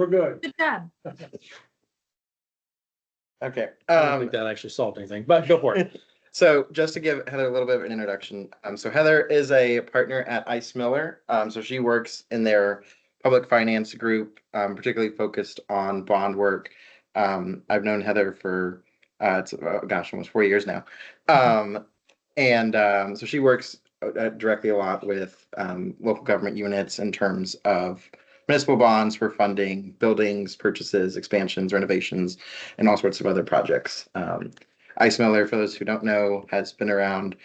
We're good. Good job. Okay. I don't think that actually solved anything, but go for it. So just to give Heather a little bit of an introduction, so Heather is a partner at Ice Miller. So she works in their public finance group, particularly focused on bond work. I've known Heather for it's gosh, almost 4 years now. So she works directly a lot with local government units in terms of municipal bonds for funding buildings, purchases, expansions, renovations, and all sorts of other projects. Ice Miller, for those who don't know, has been around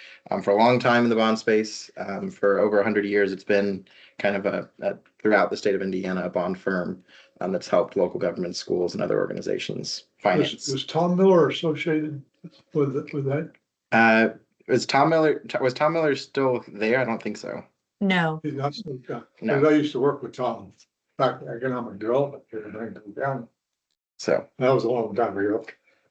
for a long time in the bond space. For over 100 years, it's been kind of a throughout the state of Indiana, a bond firm that's helped local government, schools, and other organizations finance. Was Tom Miller associated with that? Was Tom Miller still there? I don't think so. No. He's not still, yeah. No. 'Cause I used to work with Tom, back in economic development here in Rankin County. So, That was a long time ago.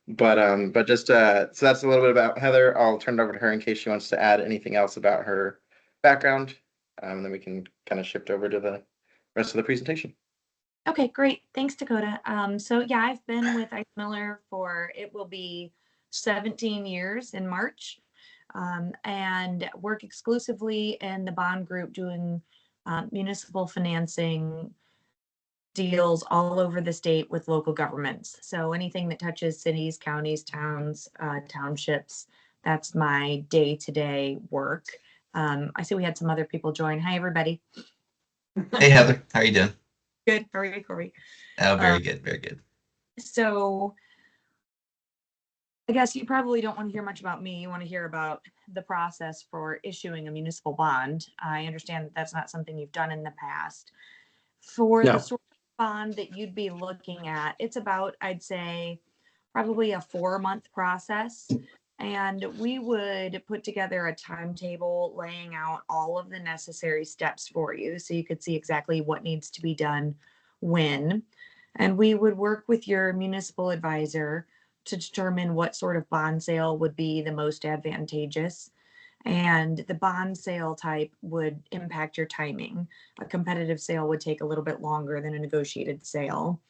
but just so that's a little bit about Heather. I'll turn it over to her in case she wants to add anything else about her background. Then we can kind of shift over to the rest of the presentation. Okay, great. Thanks, Dakota. So yeah, I've been with Ice Miller for, it will be 17 years in March, and work exclusively in the bond group doing municipal financing deals all over the state with local governments. So anything that touches cities, counties, towns, townships, that's my day-to-day work. I see we had some other people join. Hi, everybody. Hey Heather, how are you doing? Good. How are you, Corey? Oh, very good, very good. So I guess you probably don't want to hear much about me. You want to hear about the process for issuing a municipal bond. I understand that that's not something you've done in the past. For No. the sort of bond that you'd be looking at, it's about, I'd say, probably a 4-month process. And we would put together a timetable laying out all of the necessary steps for you so you could see exactly what needs to be done when. And we would work with your municipal advisor to determine what sort of bond sale would be the most advantageous. And the bond sale type would impact your timing. A competitive sale would take a little bit longer than a negotiated sale.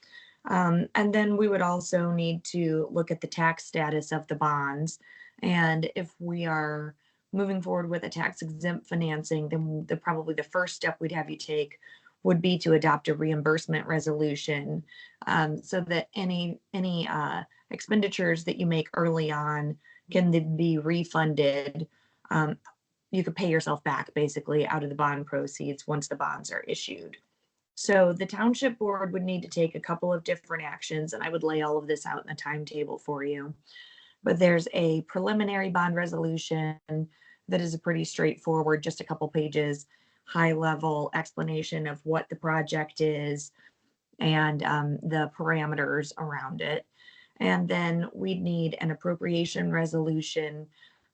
And then we would also need to look at the tax status of the bonds. And if we are moving forward with a tax exempt financing, then probably the first step we'd have you take would be to adopt a reimbursement resolution, so that any expenditures that you make early on can then be refunded. You could pay yourself back basically out of the bond proceeds once the bonds are issued. So the township board would need to take a couple of different actions, and I would lay all of this out in the timetable for you. But there's a preliminary bond resolution that is a pretty straightforward, just a couple pages, high level explanation of what the project is and the parameters around it. And then we'd need an appropriation resolution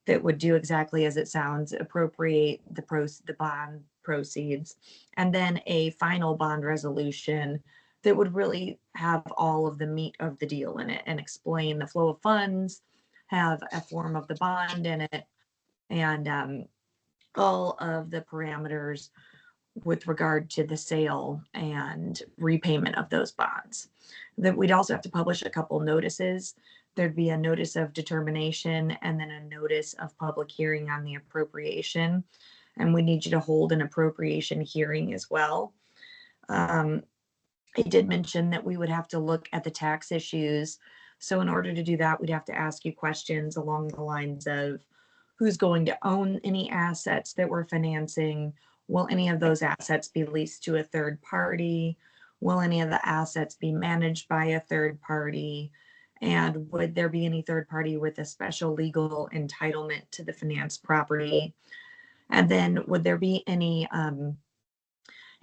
that would do exactly as it sounds, appropriate the bond proceeds, and then a final bond resolution that would really have all of the meat of the deal in it and explain the flow of funds, have a form of the bond in it, and all of the parameters with regard to the sale and repayment of those bonds. That we'd also have to publish a couple notices. There'd be a notice of determination and then a notice of public hearing on the appropriation. And we need you to hold an appropriation hearing as well. I did mention that we would have to look at the tax issues. So in order to do that, we'd have to ask you questions along the lines of who's going to own any assets that we're financing? Will any of those assets be leased to a third party? Will any of the assets be managed by a third party? And would there be any third party with a special legal entitlement to the financed property? And then would there be any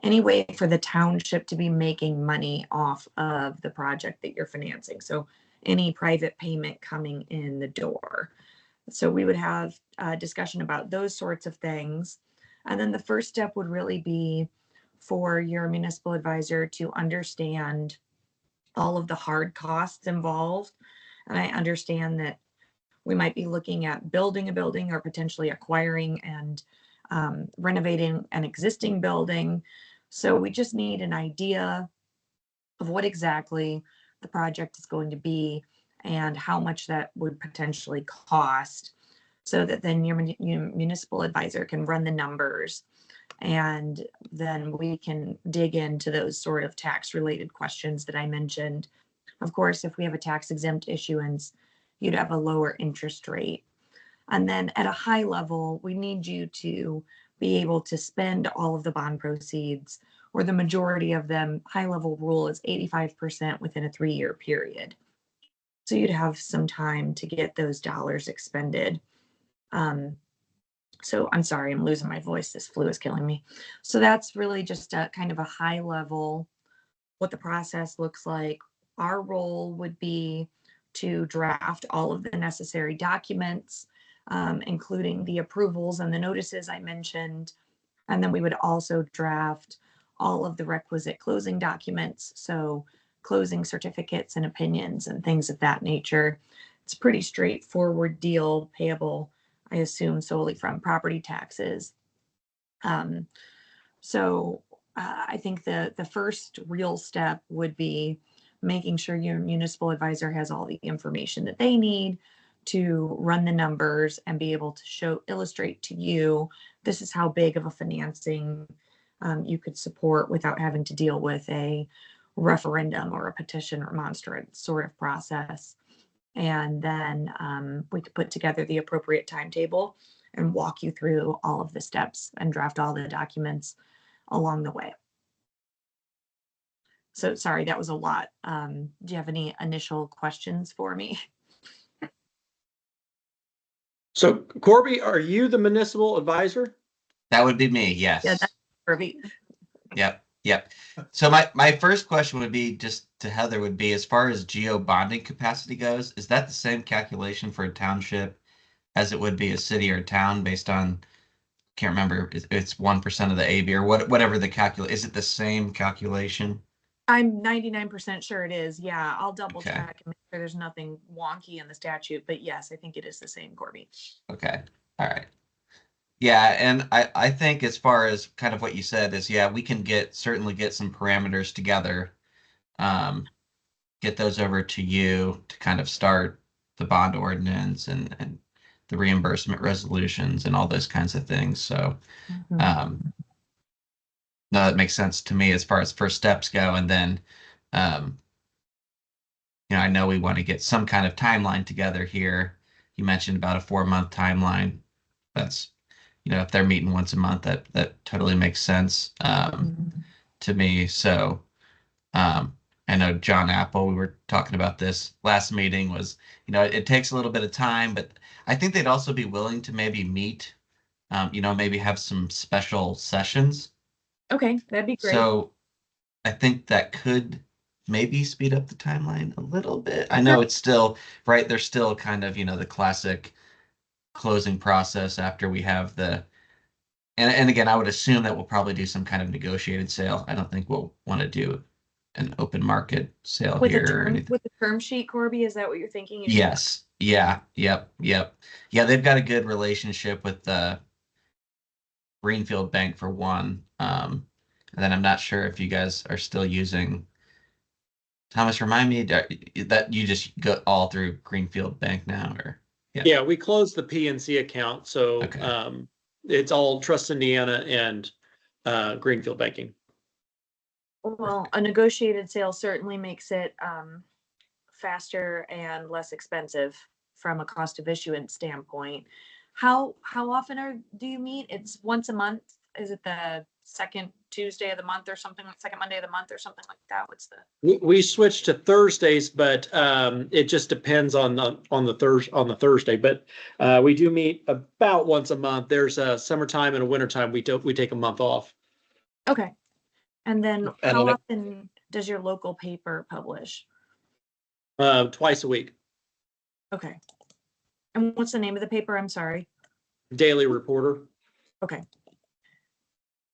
way for the township to be making money off of the project that you're financing? So any private payment coming in the door. So we would have a discussion about those sorts of things. And then the first step would really be for your municipal advisor to understand all of the hard costs involved. And I understand that we might be looking at building a building or potentially acquiring and renovating an existing building. So we just need an idea of what exactly the project is going to be and how much that would potentially cost, so that then your municipal advisor can run the numbers, and then we can dig into those sort of tax related questions that I mentioned. Of course, if we have a tax exempt issuance, you'd have a lower interest rate. And then at a high level, we need you to be able to spend all of the bond proceeds, or the majority of them. High level rule is 85% within a 3-year period. So you'd have some time to get those dollars expended. So I'm sorry, I'm losing my voice. This flu is killing me. So that's really just a kind of a high level, what the process looks like. Our role would be to draft all of the necessary documents, including the approvals and the notices I mentioned. And then we would also draft all of the requisite closing documents. So closing certificates and opinions and things of that nature. It's a pretty straightforward deal, payable, I assume, solely from property taxes. So I think the first real step would be making sure your municipal advisor has all the information that they need to run the numbers and be able to illustrate to you, this is how big of a financing you could support without having to deal with a referendum or a petition or monstrance sort of process. And then we could put together the appropriate timetable and walk you through all of the steps and draft all the documents along the way. So sorry, that was a lot. Do you have any initial questions for me? So Corby, are you the municipal advisor? That would be me, yes. Yeah, that's perfect. Yep. So my first question would be, just to Heather, would be, as far as geo bonding capacity goes, is that the same calculation for a township as it would be a city or a town based on, can't remember, it's 1% of the AB or whatever the is it the same calculation? I'm 99% sure it is. Yeah, I'll double Okay. check and make sure there's nothing wonky in the statute, but yes, I think it is the same, Corby. Okay. All right. Yeah, and I think, as far as kind of what you said, is, yeah, we can certainly get some parameters together, get those over to you to kind of start the bond ordinance and the reimbursement resolutions and all those kinds of things. So no, that makes sense to me as far as first steps go. And then I know we want to get some kind of timeline together here. You mentioned about a 4-month timeline. That's, if they're meeting once a month, that totally makes sense to me. So I know John Apple, we were talking about this last meeting, was, it takes a little bit of time, but I think they'd also be willing to maybe meet, maybe have some special sessions. Okay, that'd be great. So I think that could maybe speed up the timeline a little bit. I know it's still, right, there's still kind of, the classic closing process after we have and again, I would assume that we'll probably do some kind of negotiated sale. I don't think we'll want to do an open market sale with here or anything. With the term sheet, Corby, is that what you're thinking? Yes. Yeah. Yep. Yeah, they've got a good relationship with the Greenfield Bank, for one. And then I'm not sure if you guys are still using, Thomas, remind me that you just go all through Greenfield Bank now, or? Yeah, we closed the PNC account, so Okay. It's all Trust Indiana and Greenfield Banking. Well, a negotiated sale certainly makes it faster and less expensive from a cost of issuance standpoint. How often do you meet? It's once a month. Is it the second Tuesday of the month or something, like second Monday of the month or something like that? What's the? We switched to Thursdays, but it just depends on the Thursday. But we do meet about once a month. There's a summertime and a wintertime. We take a month off. Okay. And then And how then often does your local paper publish? Twice a week. Okay. And what's the name of the paper? I'm sorry. Daily Reporter. Okay.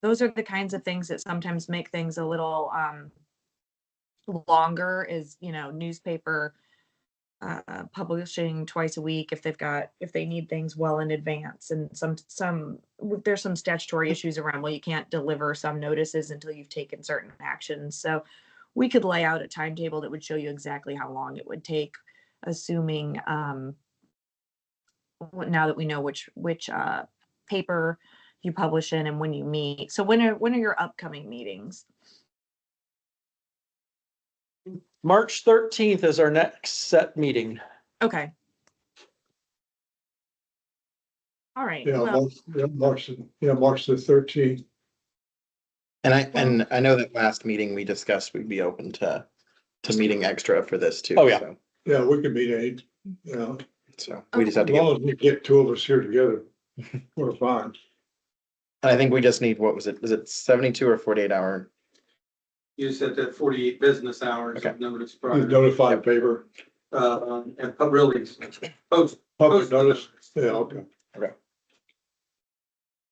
Those are the kinds of things that sometimes make things a little longer, is, newspaper publishing twice a week if they need things well in advance. And there's some statutory issues around, well, you can't deliver some notices until you've taken certain actions. So we could lay out a timetable that would show you exactly how long it would take, assuming, now that we know which paper you publish in and when you meet. So when are your upcoming meetings? March 13th is our next set meeting. Okay. All right. Yeah, Well, March the 13th. And I know that last meeting we discussed we'd be open to meeting extra for this too. Oh, yeah. So, Yeah, we can meet 8, you know, so we just have as to get, long as we get 2 of us here together, we're fine. and I think we just need, what was it? Is it 72 or 48 hour? You said that 48 business hours Okay. of notice You prior, notify paper, and really post. public notice, yeah, okay.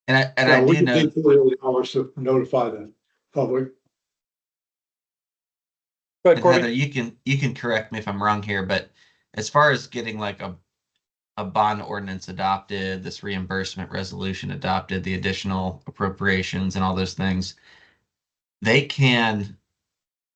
And Yeah, I we do can know, take 48 hours to notify the public. Go ahead, and Corby. Heather, you can correct me if I'm wrong here, but as far as getting like a bond ordinance adopted, this reimbursement resolution adopted, the additional appropriations and all those things, they can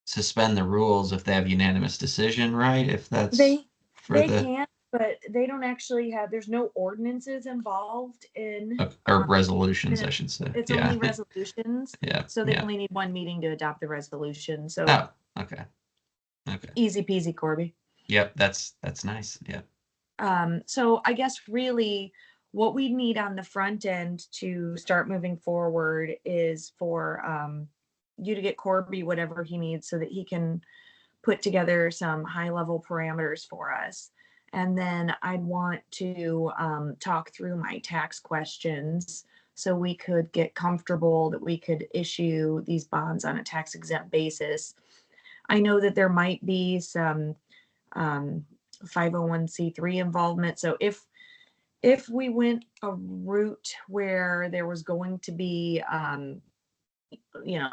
suspend the rules if they have unanimous decision, right? If that's they for they the can, but they don't actually have. There's no ordinances involved in. or resolutions, I should say. It's Yeah. only resolutions. Yeah. So they Yeah. only need one meeting to adopt the resolution. So Oh, okay. Okay. easy peasy, Corby. Yep. That's nice. Yeah. So I guess really what we need on the front end to start moving forward is for you to get Corby whatever he needs so that he can put together some high level parameters for us. And then I'd want to talk through my tax questions so we could get comfortable that we could issue these bonds on a tax exempt basis. I know that there might be some 501c3 involvement. So if we went a route where there was going to be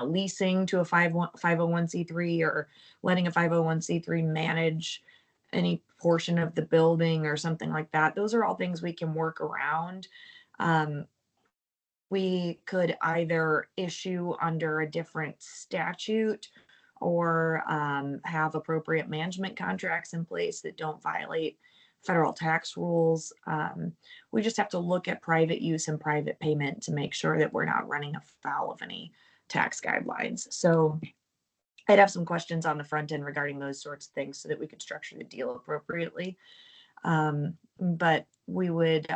leasing to a 501c3 or letting a 501c3 manage any portion of the building or something like that, those are all things we can work around. We could either issue under a different statute or have appropriate management contracts in place that don't violate federal tax rules. We just have to look at private use and private payment to make sure that we're not running afoul of any tax guidelines. So I'd have some questions on the front end regarding those sorts of things so that we could structure the deal appropriately. But we would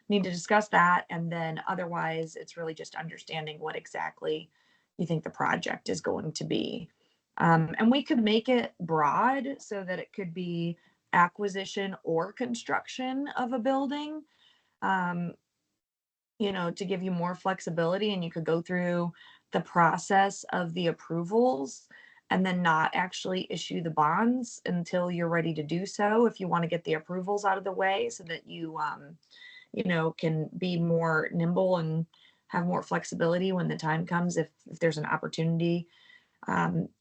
need to discuss that. And then otherwise, it's really just understanding what exactly you think the project is going to be. And we could make it broad so that it could be acquisition or construction of a building, to give you more flexibility, and you could go through the process of the approvals and then not actually issue the bonds until you're ready to do so if you want to get the approvals out of the way so that you can be more nimble and have more flexibility when the time comes if there's an opportunity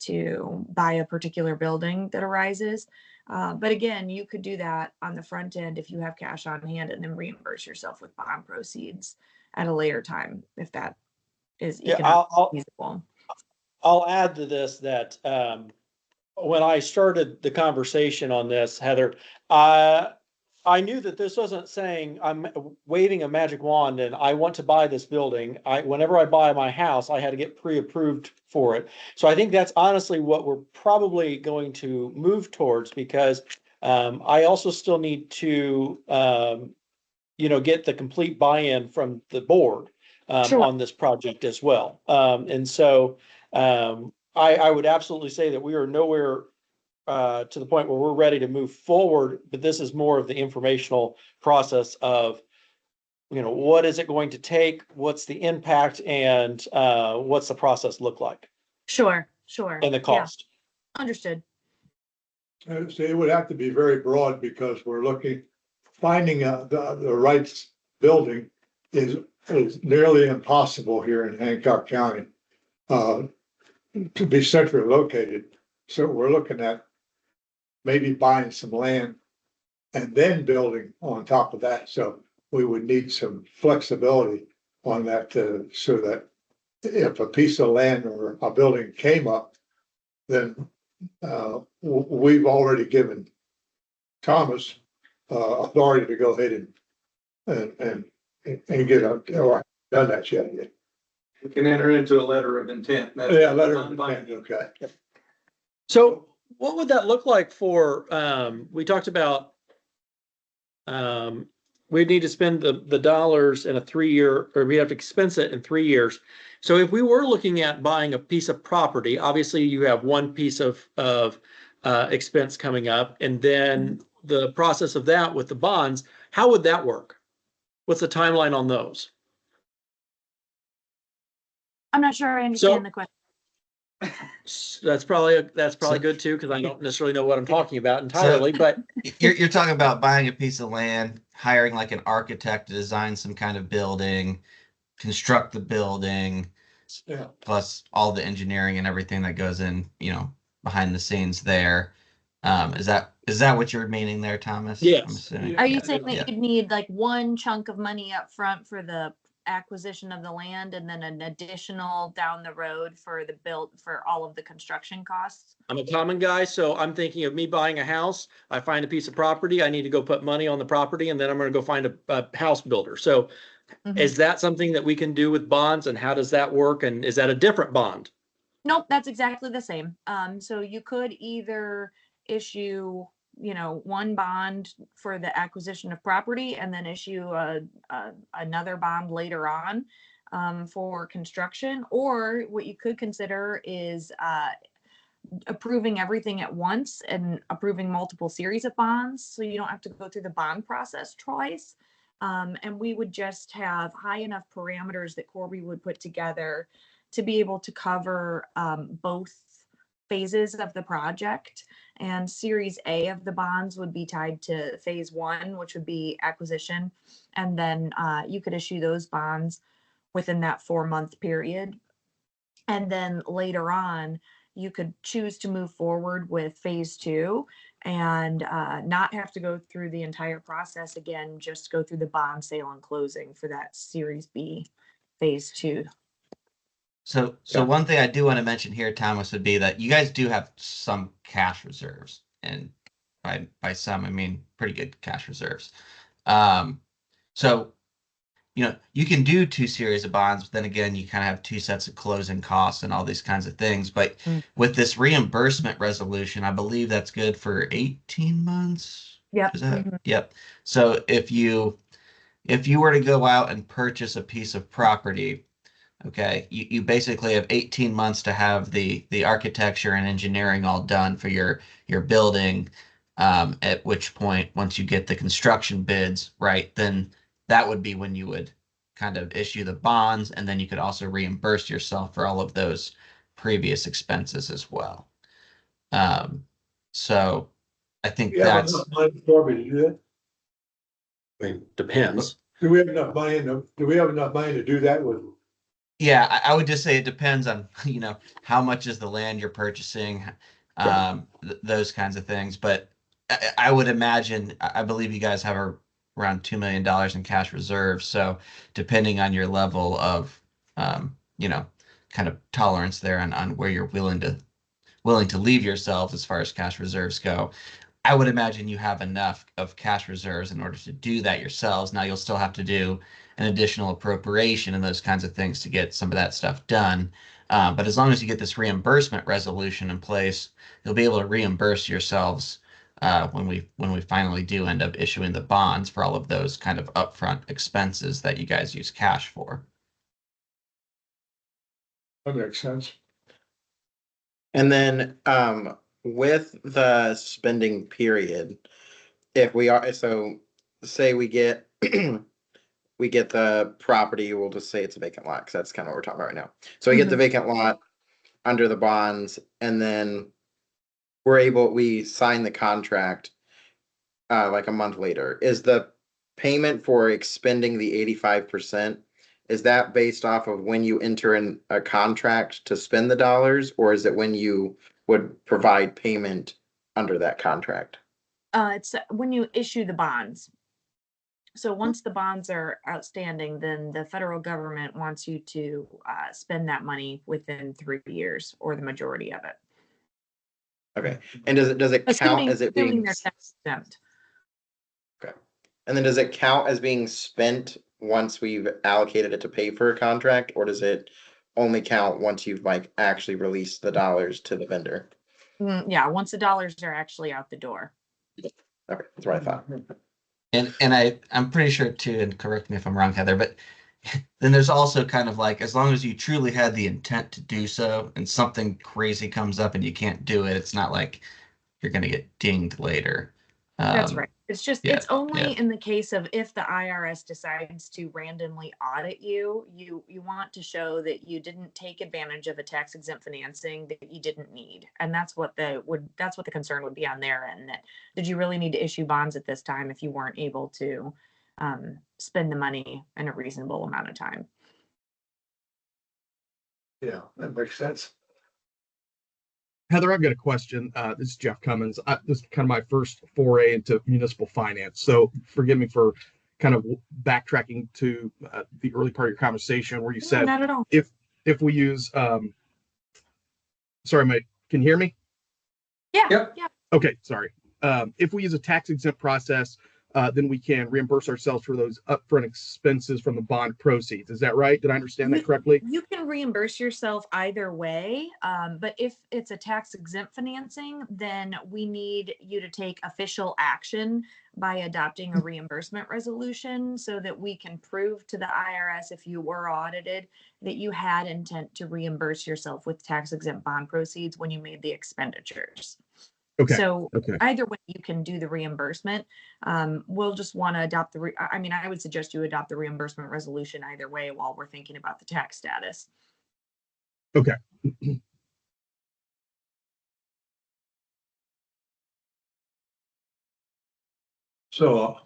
to buy a particular building that arises. But again, you could do that on the front end if you have cash on hand and then reimburse yourself with bond proceeds at a later time, if that is economically feasible. I'll add to this that when I started the conversation on this, Heather, I knew that this wasn't saying I'm waving a magic wand and I want to buy this building. Whenever I buy my house, I had to get pre-approved for it. So I think that's honestly what we're probably going to move towards because I also still need to, get the complete buy-in from the board Sure. on this project as well. And so I would absolutely say that we are nowhere to the point where we're ready to move forward, but this is more of the informational process of, what is it going to take? What's the impact and what's the process look like? Sure. And the cost. Yeah. Understood. So it would have to be very broad because we're finding the right building is nearly impossible here in Hancock County to be centrally located. So we're looking at maybe buying some land and then building on top of that. So we would need some flexibility on that so that if a piece of land or a building came up, then we've already given Thomas authority to go ahead and get or done that yet. We can enter into a letter of intent. That's Yeah, letter of non-binding. intent, okay. So what would that look like for, we talked about, we need to spend the dollars in a 3-year, or we have to expense it in 3 years. So if we were looking at buying a piece of property, obviously you have one piece of expense coming up, and then the process of that with the bonds, how would that work? What's the timeline on those? I'm not sure I understand the question. That's probably good too, because I don't necessarily know what I'm talking about entirely, but You're talking about buying a piece of land, hiring like an architect to design some kind of building, construct the building, Yeah. plus all the engineering and everything that goes in, behind the scenes there. Is that what you're meaning there, Thomas? Yes. I'm assuming. Are you Yeah. saying that Yeah. you'd need like one chunk of money up front for the acquisition of the land and then an additional down the road for the build for all of the construction costs? I'm a common guy, so I'm thinking of me buying a house. I find a piece of property, I need to go put money on the property, and then I'm gonna go find a house builder. So is that something that we can do with bonds, and how does that work? And is that a different bond? Nope, that's exactly the same. So you could either issue, one bond for the acquisition of property and then issue another bond later on for construction, or what you could consider is approving everything at once and approving multiple series of bonds, so you don't have to go through the bond process twice. And we would just have high enough parameters that Corby would put together to be able to cover both phases of the project. And Series A of the bonds would be tied to phase 1, which would be acquisition. And then you could issue those bonds within that 4-month period. And then later on, you could choose to move forward with phase 2 and not have to go through the entire process again, just go through the bond sale and closing for that Series B phase 2. So one thing I do want to mention here, Thomas, would be that you guys do have some cash reserves, and by some I mean pretty good cash reserves. So you can do 2 series of bonds, but then again, you kind of have 2 sets of closing costs and all these kinds of things. But with this reimbursement resolution, I believe that's good for 18 months. Yep. Is that? Yep. So if you were to go out and purchase a piece of property, okay, you basically have 18 months to have the architecture and engineering all done for your building. At which point, once you get the construction bids, right, then that would be when you would kind of issue the bonds, and then you could also reimburse yourself for all of those previous expenses as well. So I think We have that's enough money for Corby to do that? I mean, depends. Do we have enough money to do that with? Yeah, I would just say it depends on, how much is the land you're purchasing, those kinds of things. But I would imagine, I believe you guys have around $2 million in cash reserves. So depending on your level of, kind of tolerance there on where you're willing to leave yourselves as far as cash reserves go, I would imagine you have enough of cash reserves in order to do that yourselves. Now you'll still have to do an additional appropriation and those kinds of things to get some of that stuff done. But as long as you get this reimbursement resolution in place, you'll be able to reimburse yourselves when we finally do end up issuing the bonds for all of those kind of upfront expenses that you guys use cash for. That makes sense. And then with the spending period, if we are, so say we get we get the property, we'll just say it's a vacant lot, because that's kind of what we're talking about right now. So we get the vacant lot under the bonds, and then we sign the contract like a month later. Is the payment for expending the 85%, is that based off of when you enter in a contract to spend the dollars, or is it when you would provide payment under that contract? It's when you issue the bonds. So once the bonds are outstanding, then the federal government wants you to spend that money within 3 years or the majority of it. Okay, and does it count as it Assuming being, they're tax exempt. and then does it count as being spent once we've allocated it to pay for a contract, or does it only count once you've like actually released the dollars to the vendor? Yeah, once the dollars are actually out the door. Okay, that's what I thought. And I'm pretty sure too, and correct me if I'm wrong, Heather, but then there's also kind of like, as long as you truly had the intent to do so and something crazy comes up and you can't do it, it's not like you're gonna get dinged later. That's right. It's just, yeah, it's only yeah. in the case of if the IRS decides to randomly audit you, you want to show that you didn't take advantage of a tax exempt financing that you didn't need. And that's what that's what the concern would be on their end. That did you really need to issue bonds at this time if you weren't able to spend the money in a reasonable amount of time? Yeah, that makes sense. Heather, I've got a question. This is Jeff Cummins. This is kind of my first foray into municipal finance. So forgive me for kind of backtracking to the early part of your conversation where you No, said not at all. if we use sorry, mate, can you hear me? Yeah. Yep. Yeah. Okay, sorry. If we use a tax exempt process, then we can reimburse ourselves for those upfront expenses from the bond proceeds. Is that right? Did I understand that correctly? You can reimburse yourself either way, but if it's a tax exempt financing, then we need you to take official action by adopting a reimbursement resolution so that we can prove to the IRS, if you were audited, that you had intent to reimburse yourself with tax exempt bond proceeds when you made the expenditures. Okay. So Okay. either way, you can do the reimbursement. We'll just want to adopt I would suggest you adopt the reimbursement resolution either way while we're thinking about the tax status. Okay. So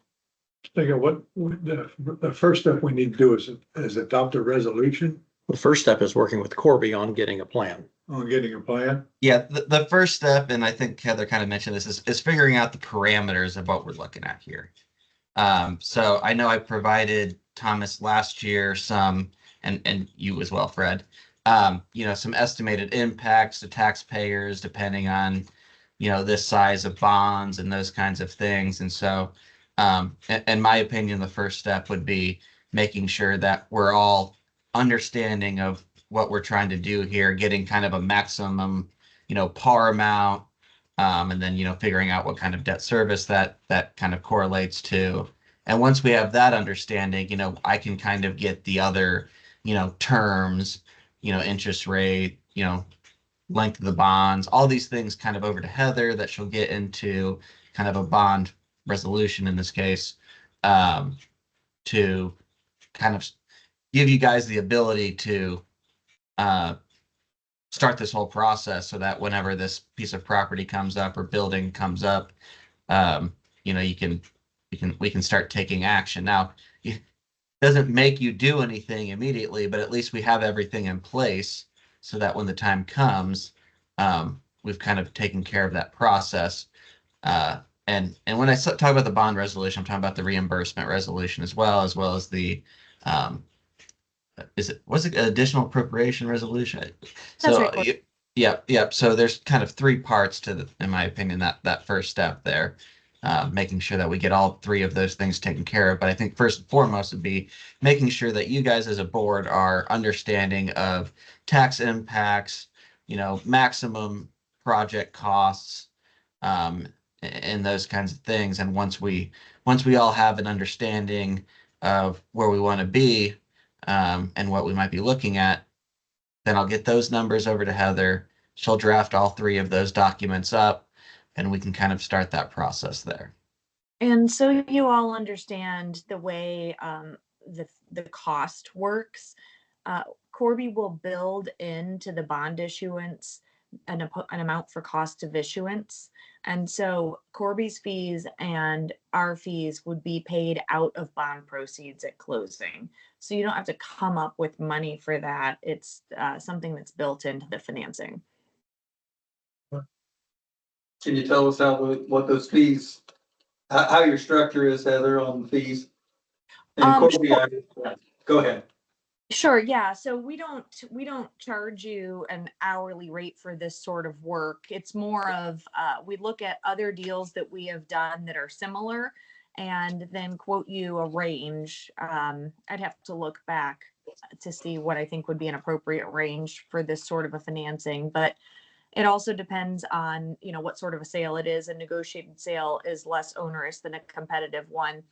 thinking the first step we need to do is adopt a resolution The first step is working with Corby on getting a plan. on getting a plan. Yeah, the first step, and I think Heather kind of mentioned this, is figuring out the parameters of what we're looking at here. So I know I provided Thomas last year some, and you as well, Fred, some estimated impacts to taxpayers depending on, this size of bonds and those kinds of things. And so, in my opinion, the first step would be making sure that we're all understanding of what we're trying to do here, getting kind of a maximum, par amount, and then, figuring out what kind of debt service that kind of correlates to. And once we have that understanding, I can kind of get the other, terms, interest rate, length of the bonds, all these things kind of over to Heather that she'll get into kind of a bond resolution in this case, to kind of give you guys the ability to start this whole process so that whenever this piece of property comes up or building comes up, we can start taking action. Now, it doesn't make you do anything immediately, but at least we have everything in place so that when the time comes, we've kind of taken care of that process. And when I talk about the bond resolution, I'm talking about the reimbursement resolution as well as the was it additional appropriation resolution? That's So right. yep. So there's kind of three parts to in my opinion, that first step there, making sure that we get all three of those things taken care of. But I think first and foremost would be making sure that you guys as a board are understanding of tax impacts, maximum project costs, and those kinds of things. And once we all have an understanding of where we want to be, and what we might be looking at, then I'll get those numbers over to Heather. She'll draft all three of those documents up, and we can kind of start that process there. And so you all understand the way the cost works. Corby will build into the bond issuance an amount for cost of issuance. And so Corby's fees and our fees would be paid out of bond proceeds at closing. So you don't have to come up with money for that. It's something that's built into the financing. Can you tell us what those fees, how your structure is, Heather, on the fees? And Corby, go ahead. Sure, yeah. So we don't charge you an hourly rate for this sort of work. It's more of we look at other deals that we have done that are similar and then quote you a range. I'd have to look back to see what I think would be an appropriate range for this sort of a financing, but it also depends on, what sort of a sale it is. A negotiated sale is less onerous than a competitive one.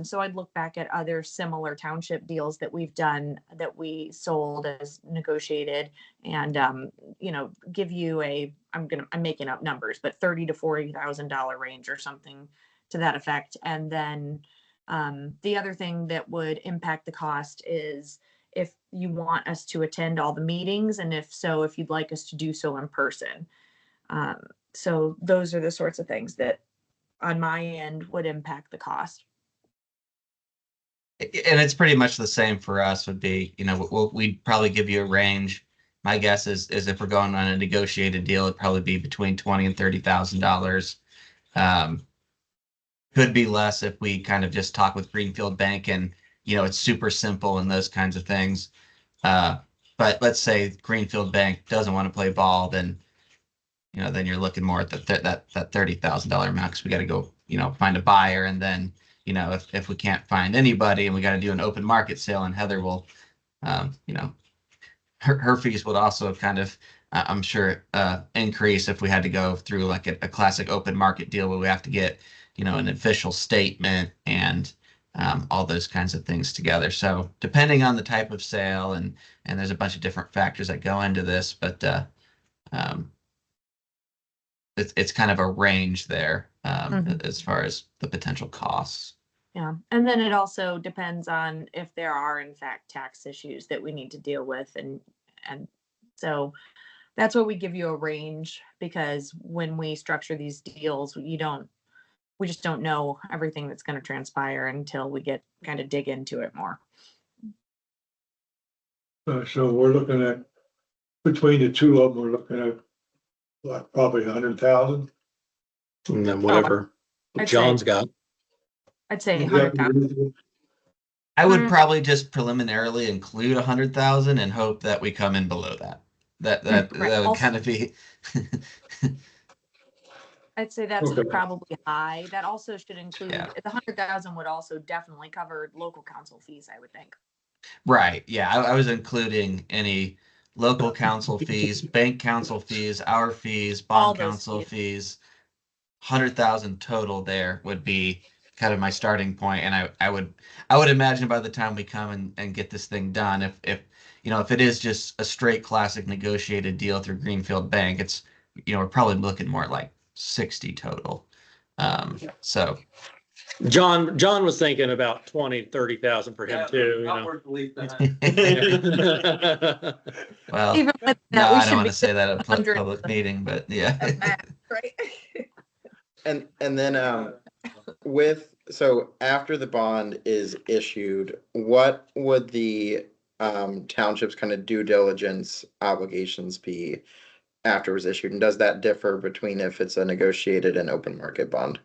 So I'd look back at other similar township deals that we've done that we sold as negotiated and, give you I'm making up numbers, but $30,000 to $40,000 range or something to that effect. And then the other thing that would impact the cost is if you want us to attend all the meetings, and if so, if you'd like us to do so in person. So those are the sorts of things that on my end would impact the cost. And it's pretty much the same for us. Would be, we'd probably give you a range. My guess is if we're going on a negotiated deal, it'd probably be between $20,000 and $30,000. Could be less if we kind of just talk with Greenfield Bank and, it's super simple and those kinds of things. But let's say Greenfield Bank doesn't want to play ball, then, then you're looking more at that $30,000 max. We got to go, find a buyer. And then, if we can't find anybody and we got to do an open market sale, and Heather will, her fees would also kind of, I'm sure, increase if we had to go through like a classic open market deal where we have to get, an official statement and all those kinds of things together. So depending on the type of sale, and there's a bunch of different factors that go into this, but it's kind of a range there as far as the potential costs. Yeah. And then it also depends on if there are in fact tax issues that we need to deal with. And so that's why we give you a range, because when we structure these deals, we just don't know everything that's going to transpire until we get kind of dig into it more. So we're looking at, between the two of them, we're looking at what, probably 100,000. And then whatever I'd John's say- got. I'd say 100,000. I would probably just preliminarily include 100,000 and hope that we come in below that. That Right. would kind of be. I'd say that's Okay. probably high. That also should include, Yeah. the 100,000 would also definitely cover local council fees, I would think. Right. Yeah. I was including any local council fees, bank council fees, our fees, All bond those council fees. fees. 100,000 total there would be kind of my starting point. And I would imagine by the time we come and get this thing done, if it is just a straight classic negotiated deal through Greenfield Bank, it's, we're probably looking more like 60 total. So John was thinking about 20,000-30,000 for him too. Upward belief that. well, Even with no, that, we I should don't want be to say that at a 100 public meeting, but yeah. right? And then so after the bond is issued, what would the township's kind of due diligence obligations be after it was issued? And does that differ between if it's a negotiated and open market bond?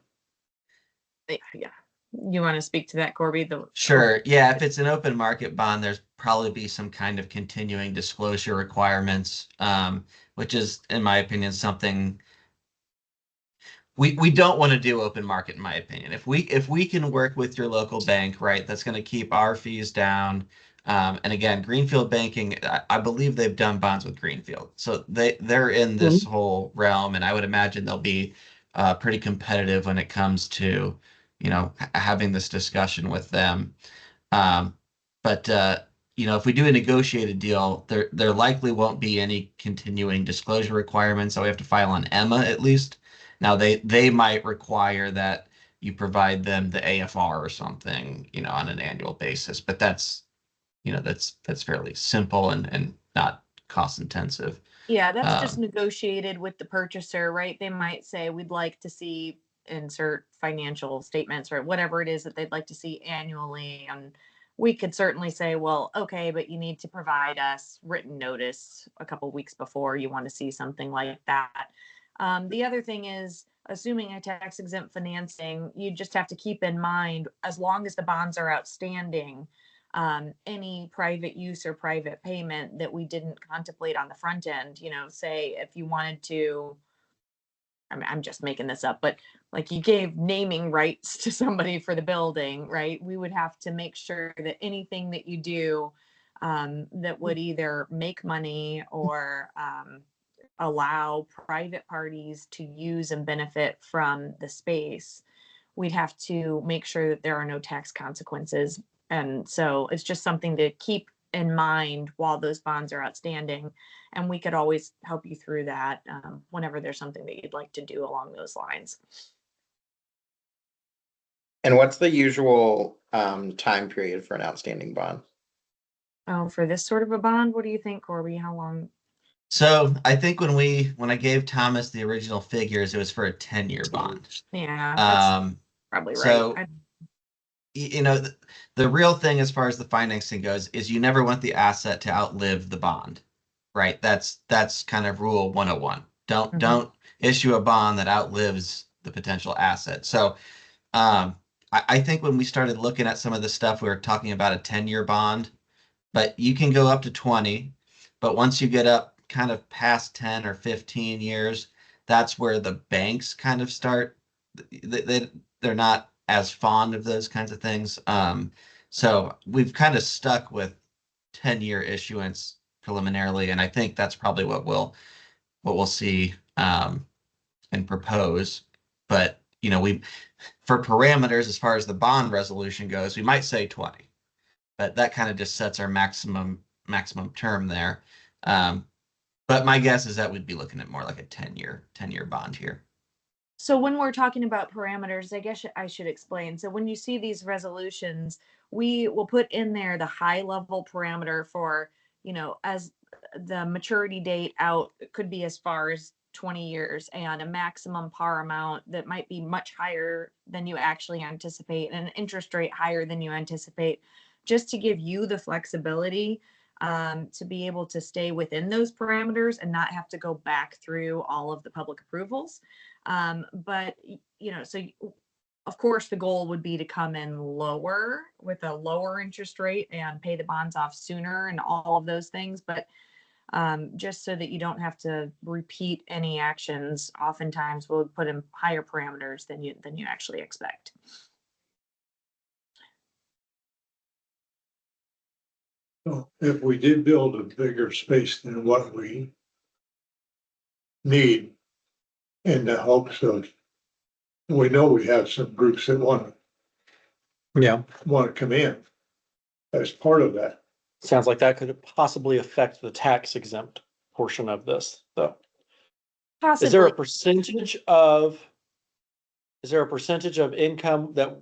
Yeah. You want to speak to that, Corby? Sure. Yeah. If it's an open market bond, there's probably be some kind of continuing disclosure requirements, which is, in my opinion, something we don't want to do open market, in my opinion. If we can work with your local bank, right, that's going to keep our fees down. And again, Greenfield Banking, I believe they've done bonds with Greenfield, so they're in this whole realm, and I would imagine they'll be pretty competitive when it comes to having this discussion with them. But if we do a negotiated deal, there likely won't be any continuing disclosure requirements. So we have to file on EMMA at least. Now they might require that you provide them the AFR or something, on an annual basis. But that's fairly simple and not cost intensive. Yeah, that's just negotiated with the purchaser, right? They might say, we'd like to see insert financial statements or whatever it is that they'd like to see annually. And we could certainly say, well, okay, but you need to provide us written notice a couple weeks before you want to see something like that. The other thing is, assuming a tax exempt financing, you just have to keep in mind, as long as the bonds are outstanding, any private use or private payment that we didn't contemplate on the front end. Say if you wanted to, I'm just making this up, but like you gave naming rights to somebody for the building, right? We would have to make sure that anything that you do that would either make money or allow private parties to use and benefit from the space, we'd have to make sure that there are no tax consequences. And so it's just something to keep in mind while those bonds are outstanding. And we could always help you through that whenever there's something that you'd like to do along those lines. And what's the usual time period for an outstanding bond? Oh, for this sort of a bond, what do you think, Corby? How long? So I think when I gave Thomas the original figures, it was for a 10-year bond. Yeah, that's probably right. So the real thing as far as the financing goes is you never want the asset to outlive the bond, right? That's kind of rule 101. Don't issue a bond that outlives the potential asset. So I think when we started looking at some of the stuff, we were talking about a 10-year bond, but you can go up to 20. But once you get up kind of past 10 or 15 years, that's where the banks kind of start. They're not as fond of those kinds of things. So we've kind of stuck with 10-year issuance preliminarily, and I think that's probably what we'll see and propose. But for parameters as far as the bond resolution goes, we might say 20, but that kind of just sets our maximum term there. But my guess is that we'd be looking at more like a 10-year bond here. So when we're talking about parameters, I guess I should explain. So when you see these resolutions, we will put in there the high level parameter for, as the maturity date out could be as far as 20 years and a maximum par amount that might be much higher than you actually anticipate and an interest rate higher than you anticipate, just to give you the flexibility to be able to stay within those parameters and not have to go back through all of the public approvals. But so of course the goal would be to come in lower with a lower interest rate and pay the bonds off sooner and all of those things. But just so that you don't have to repeat any actions, oftentimes we'll put in higher parameters than you actually expect. So if we did build a bigger space than what we need, in the hopes of, we know we have some groups that want to come in as part of that. Sounds like that could possibly affect the tax exempt portion of this, though. Possibly. Is there a percentage of income that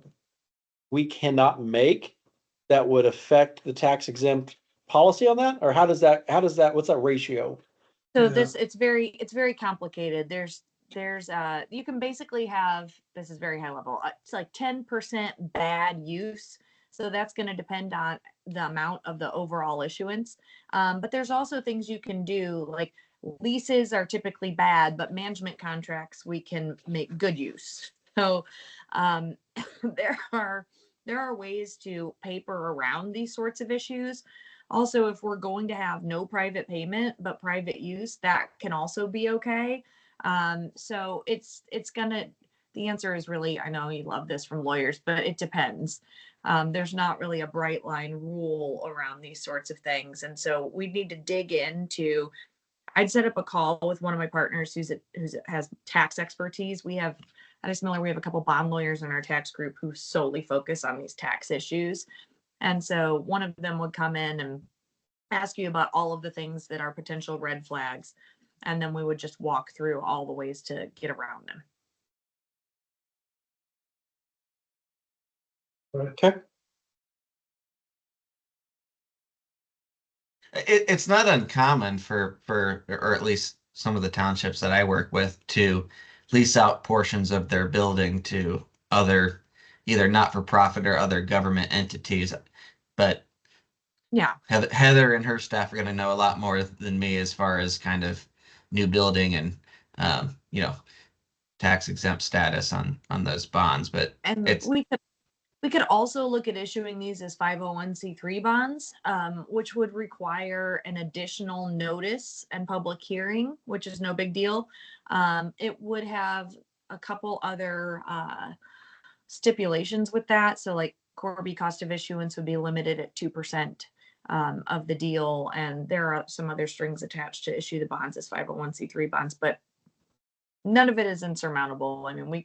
we cannot make that would affect the tax exempt policy on that? Or how does that, what's that ratio? So Yeah. it's very complicated. There's you can basically have, this is very high level, it's like 10% bad use. So that's going to depend on the amount of the overall issuance. But there's also things you can do, like leases are typically bad, but management contracts we can make good use. So there are ways to paper around these sorts of issues. Also, if we're going to have no private payment but private use, that can also be okay. So the answer is really, I know you love this from lawyers, but it depends. There's not really a bright line rule around these sorts of things. And so we need to dig into, I'd set up a call with one of my partners who has tax expertise. At IS Miller, we have a couple bond lawyers in our tax group who solely focus on these tax issues. And so one of them would come in and ask you about all of the things that are potential red flags. And then we would just walk through all the ways to get around them. Okay. It's not uncommon for or at least some of the townships that I work with to lease out portions of their building to other either not-for-profit or other government entities. But yeah, Heather and her staff are going to know a lot more than me as far as kind of new building and tax exempt status on those bonds. But and it's we We could also look at issuing these as 501c3 bonds, which would require an additional notice and public hearing, which is no big deal. It would have a couple other stipulations with that. So like Corby cost of issuance would be limited at 2% of the deal. And there are some other strings attached to issue the bonds as 501c3 bonds, but none of it is insurmountable. I mean,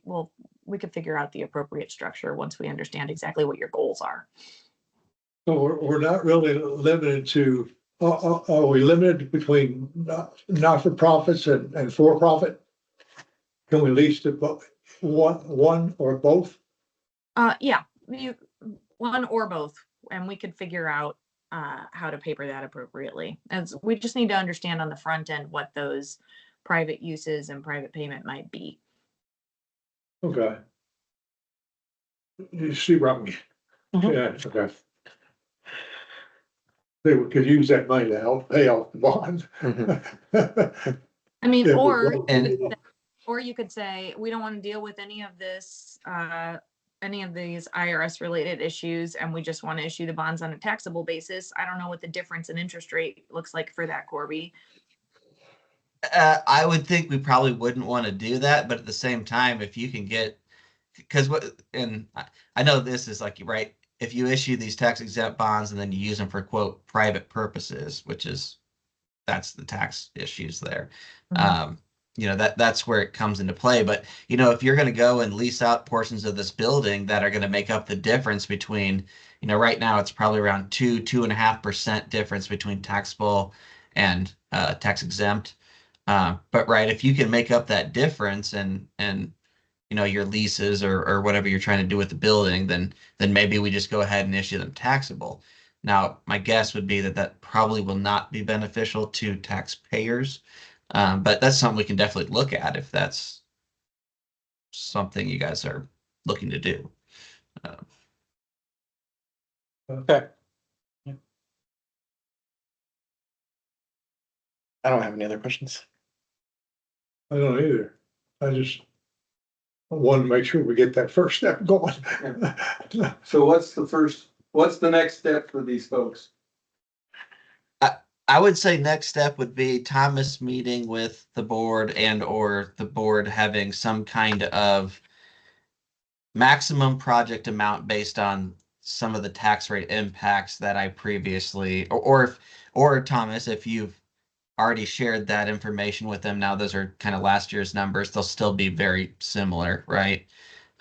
we could figure out the appropriate structure once we understand exactly what your goals are. So we're not really limited to, are we limited between not-for-profits and for-profit? Can we lease to one or both? Yeah, one or both, and we could figure out how to paper that appropriately. As we just need to understand on the front end what those private uses and private payment might be. Okay. You see, Robbie? Mhm. Yeah, okay. They could use that money to help pay off the bond. I mean, If we or don't- And- or you could say, we don't want to deal with any of this, any of these IRS related issues, and we just want to issue the bonds on a taxable basis. I don't know what the difference in interest rate looks like for that, Corby. I would think we probably wouldn't want to do that, but at the same time, if you can get, because I know this is like, right, if you issue these tax exempt bonds and then you use them for quote private purposes, that's the tax issues there. Mhm. That's where it comes into play. But if you're going to go and lease out portions of this building that are going to make up the difference between, right now it's probably around 2.5% difference between taxable and tax exempt. But right, if you can make up that difference and your leases or whatever you're trying to do with the building, then maybe we just go ahead and issue them taxable. Now, my guess would be that probably will not be beneficial to taxpayers, but that's something we can definitely look at if that's something you guys are looking to do. Okay. I don't have any other questions. I don't either. I just want to make sure we get that first step going. So what's the next step for these folks? I would say next step would be Thomas meeting with the board or the board having some kind of maximum project amount based on some of the tax rate impacts that I previously, or Thomas, if you've already shared that information with them, now those are kind of last year's numbers, they'll still be very similar, right?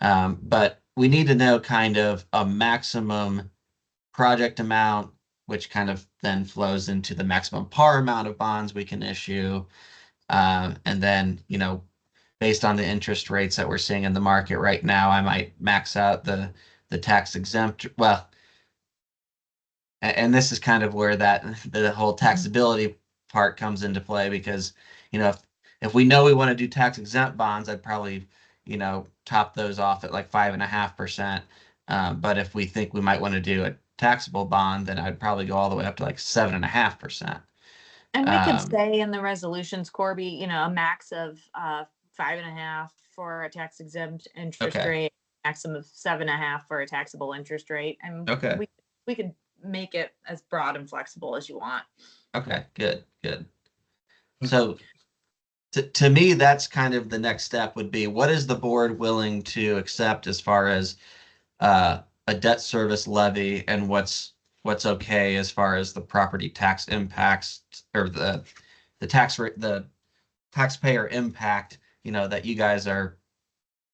But we need to know kind of a maximum project amount, which kind of then flows into the maximum par amount of bonds we can issue. And then, based on the interest rates that we're seeing in the market right now, I might max out the tax exempt. Well, and this is kind of where the whole taxability part comes into play, because, if we know we want to do tax exempt bonds, I'd probably, top those off at like 5.5%. But if we think we might want to do a taxable bond, then I'd probably go all the way up to like 7.5%. And we could say in the resolutions, Corby, a max of 5.5 for a tax exempt interest Okay. rate, maximum of 7.5 for a taxable interest rate. And Okay. we could make it as broad and flexible as you want. Okay, good. So to me, that's kind of the next step would be, what is the board willing to accept as far as a debt service levy, and what's okay as far as the property tax impacts or the tax rate, the taxpayer impact, that you guys are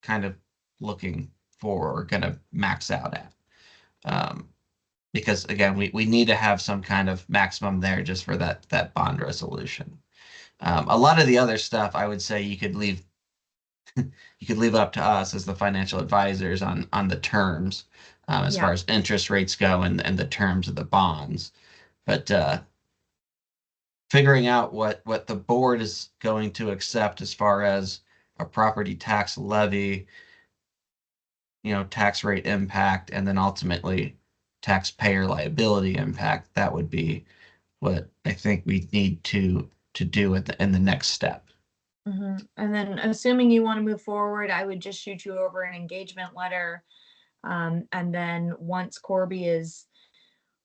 kind of looking for or going to max out at. Because again, we need to have some kind of maximum there just for that bond resolution. A lot of the other stuff, I would say you could leave up to us as the financial advisors on the terms, as Yeah. far as interest rates go and the terms of the bonds. But figuring out what the board is going to accept as far as a property tax levy, tax rate impact, and then ultimately taxpayer liability impact, that would be what I think we need to do in the next step. And then assuming you want to move forward, I would just shoot you over an engagement letter And then once Corby is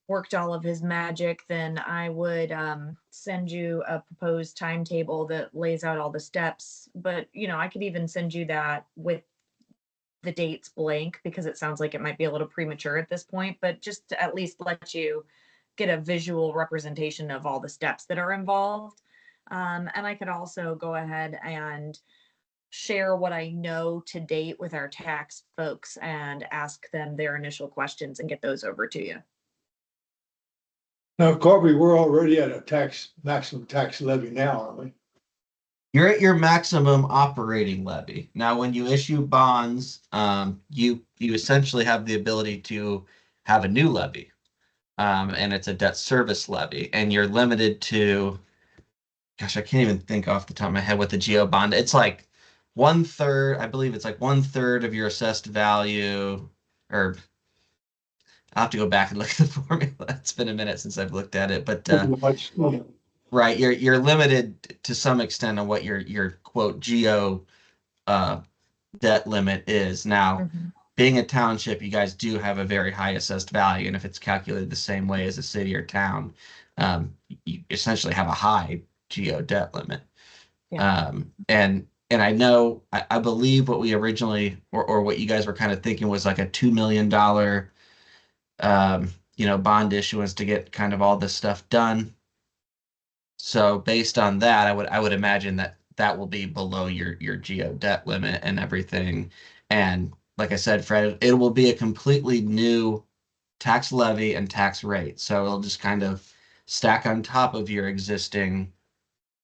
worked all of his magic, then I would send you a proposed timetable that lays out all the steps. But, you know, I could even send you that with the dates blank because it sounds like it might be a little premature at this point, but just to at least let you get a visual representation of all the steps that are involved. And I could also go ahead and share what I know to date with our tax folks and ask them their initial questions and get those over to you. Now, Corby, we're already at a maximum tax levy now, aren't we? You're at your maximum operating levy. Now, when you issue bonds, you essentially have the ability to have a new levy. And it's a debt service levy, and you're limited to, gosh, I can't even think off the top of my head what the geo bond. It's like 1/3, I believe it's like 1/3 of your assessed value, or I'll have to go back and look at the formula. It's been a minute since I've looked at it, but Much, right, you're limited to some extent on what your quote geo debt limit is. Now, being a township, you guys do have a very high assessed value, and if it's calculated the same way as a city or town, you essentially have a high geo debt limit. Yeah. And I know, I believe what we originally, or what you guys were kind of thinking was like a $2 million bond issuance to get kind of all this stuff done. So based on that, I would imagine that will be below your geo debt limit and everything. And like I said, Fred, it will be a completely new tax levy and tax rate. So it'll just kind of stack on top of your existing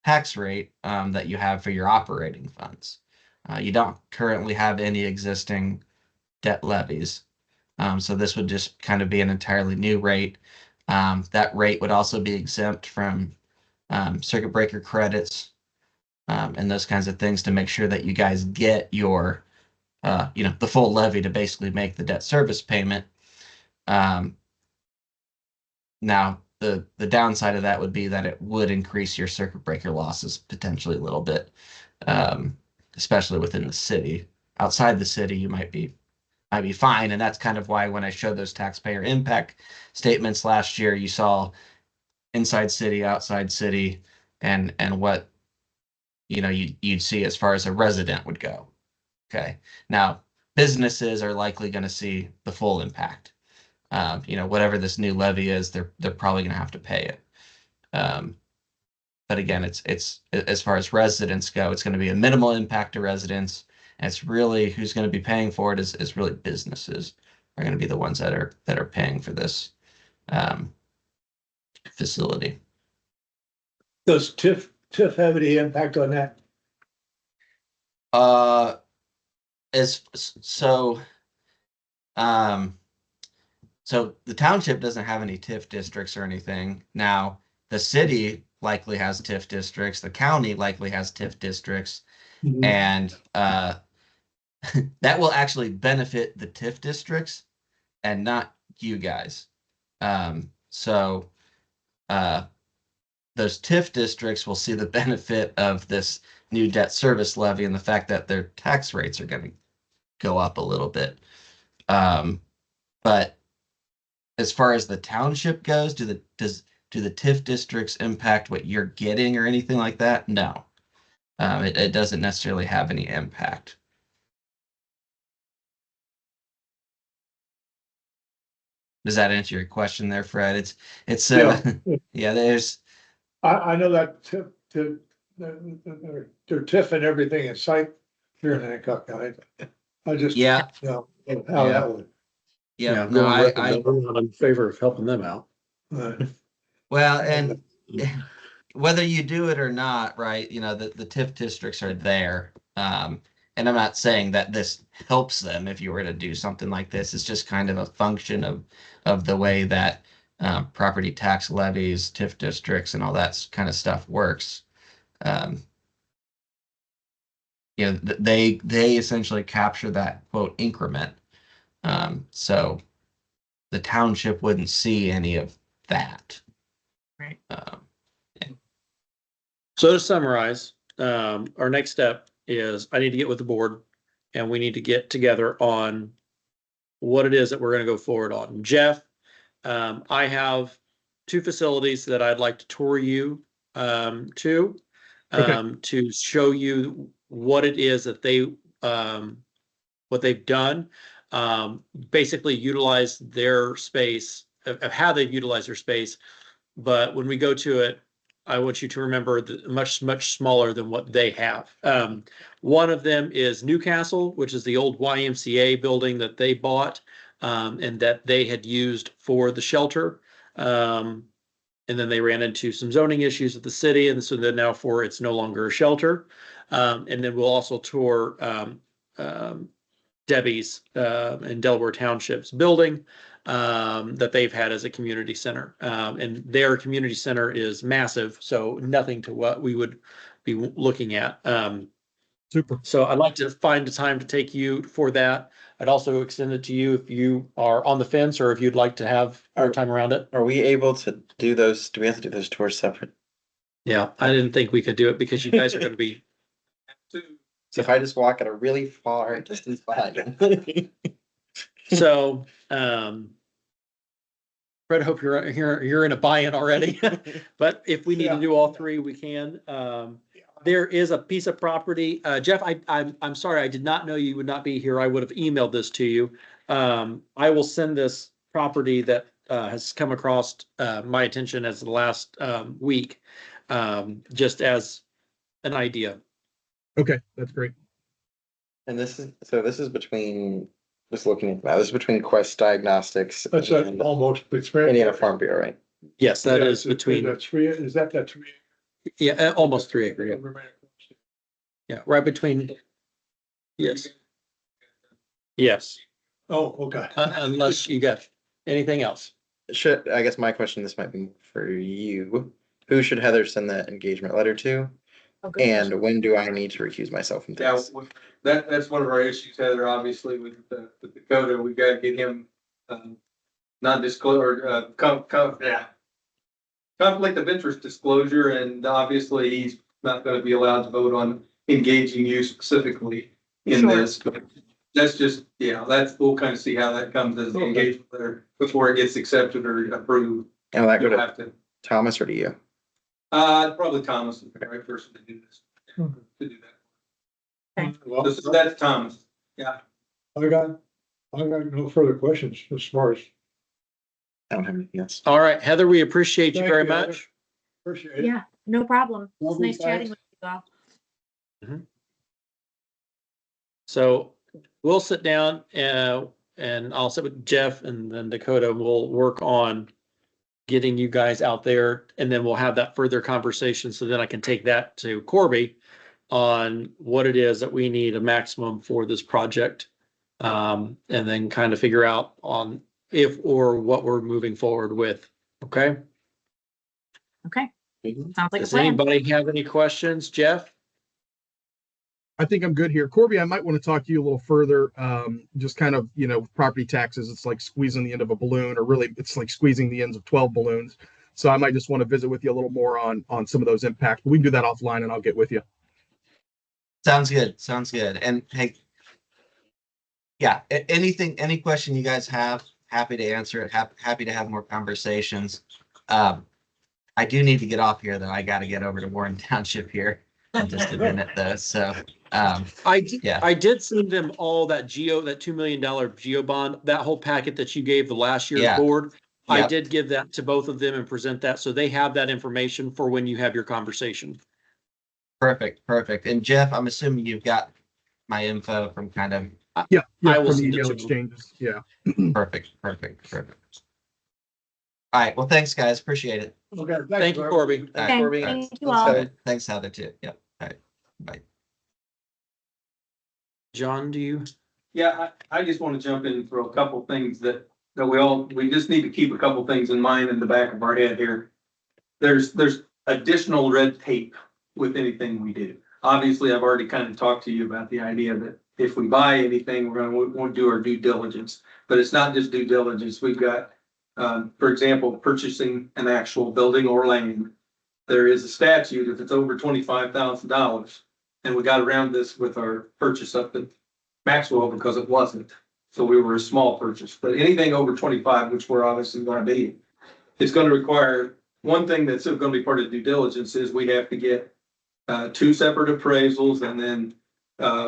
tax rate that you have for your operating funds. You don't currently have any existing debt levies. So this would just kind of be an entirely new rate. That rate would also be exempt from circuit breaker credits and those kinds of things to make sure that you guys get your, the full levy to basically make the debt service payment. Now, the downside of that would be that it would increase your circuit breaker losses potentially a little bit, especially within the city. Outside the city, you might be fine, and that's kind of why when I showed those taxpayer impact statements last year, you saw inside city, outside city, and what you'd see as far as a resident would go. Okay, now businesses are likely going to see the full impact. Whatever this new levy is, they're probably going to have to pay it. But again, it's as far as residents go, it's going to be a minimal impact to residents. And it's really who's going to be paying for it is really businesses are going to be the ones that are paying for this facility. Does TIF have any impact on that? So the township doesn't have any TIF districts or anything. Now, the city likely has TIF districts, the county likely has TIF districts, and that will actually benefit the TIF districts and not you guys. So those TIF districts will see the benefit of this new debt service levy and the fact that their tax rates are going to go up a little bit. But as far as the township goes, do the TIF districts impact what you're getting or anything like that? No, it doesn't necessarily have any impact. Does that answer your question there, Fred? It's yeah. There's I know that their TIF and everything is site here in Hancock County. I just, yeah. how that would. Yeah, no, I I'm in favor of helping them out. well, and whether you do it or not, right? The TIF districts are there. And I'm not saying that this helps them if you were to do something like this. It's just kind of a function of the way that property tax levies, TIF districts, and all that kind of stuff works. They essentially capture that quote increment. So the township wouldn't see any of that. Right. So to summarize, our next step is I need to get with the board and we need to get together on what it is that we're gonna go forward on. Jeff, I have 2 facilities that I'd like to tour you to show you what it is that what they've done. Basically utilize their space of how they've utilized their space. But when we go to it, I want you to remember that much smaller than what they have. One of them is Newcastle, which is the old YMCA building that they bought and that they had used for the shelter. And then they ran into some zoning issues with the city, and so then now it's no longer a shelter. And then we'll also tour Debbie's in Delaware Township's building that they've had as a community center. And their community center is massive, so nothing to what we would be looking at. Super. So I'd like to find a time to take you for that. I'd also extend it to you if you are on the fence or if you'd like to have our time around it. Are we able to do those? Do we have to do those tours separate? Yeah, I didn't think we could do it because you guys are going to be. So if I just walk at a really far distance behind you. So, Fred, I hope you're in a buy-in already. But if we need to do all 3, we can. There is a piece of property. Jeff, I'm sorry, I did not know you would not be here. I would have emailed this to you. I will send this property that has come across my attention as the last week, just as an idea. Okay, that's great. And this is between, just looking at that, this is between Quest Diagnostics That's and almost. Indiana Farm Bureau, right? Yes, that is between, That's 3, is that 3? yeah, almost 3 acre. Yeah. Yeah, right between. Yes. Yes, Oh, okay. unless you got anything else. I guess my question, this might be for you. Who should Heather send that engagement letter to? Oh, good And question. when do I need to recuse myself from Yeah, things? that's one of our issues, Heather, obviously with Dakota, we've got to get him, non-disclosure, conflict of interest disclosure, and obviously he's not going to be allowed to vote on engaging you specifically in Sure. this, but that's just, we'll kind of see how that comes as an Okay. engagement letter before it gets accepted or approved. And will that go You'll to have to, Thomas or to you? probably Thomas is the right person to do this, to do that. Well, So that's Thomas. Yeah. I got no further questions as far as. I don't have anything else. All right, Heather, we appreciate you Thank very you, Heather. much. Appreciate it. Yeah, no problem. It's Lovely, nice chatting thanks. with you all. So we'll sit down and I'll sit with Jeff and then Dakota. We'll work on getting you guys out there and then we'll have that further conversation. So then I can take that to Corby on what it is that we need a maximum for this project. And then kind of figure out on if or what we're moving forward with. Okay. Okay, Mhm. sounds like a Does plan. anybody have any questions, Jeff? I think I'm good here. Corby, I might want to talk to you a little further. Just kind of, with property taxes, it's like squeezing the end of a balloon, or really it's like squeezing the ends of 12 balloons. So I might just want to visit with you a little more on some of those impacts. But we can do that offline and I'll get with you. Sounds good. Sounds good. And hey, yeah, any question you guys have, happy to answer it. Happy to have more conversations. I do need to get off here though. I got to get over to Warren Township here in just a minute though. So, yeah. I did send them all that $2 million geo bond, that whole packet that you gave the last year's Yeah. board. I Yep. did give that to both of them and present that. So they have that information for when you have your conversation. Perfect. And Jeff, I'm assuming you've got my info from kind of Yeah. I will From send it email to- exchanges. Yeah. perfect. All right. Well, thanks guys. Appreciate it. Okay, Thank you, Corby. All right. Okay, Corby. thank you Thanks, all. Heather. Thanks, Heather, too. Yep. All right. Bye. John, do you? Yeah, I just want to jump in for a couple things that we just need to keep a couple things in mind in the back of our head here. There's additional red tape with anything we do. Obviously, I've already kind of talked to you about the idea that if we buy anything, we won't do our due diligence, but it's not just due diligence. We've got, for example, purchasing an actual building or land. There is a statute if it's over $25,000, and we got around this with our purchase up at Maxwell because it wasn't. So we were a small purchase, but anything over 25, which we're obviously gonna be, it's gonna require, one thing that's gonna be part of due diligence is we have to get 2 separate appraisals, and then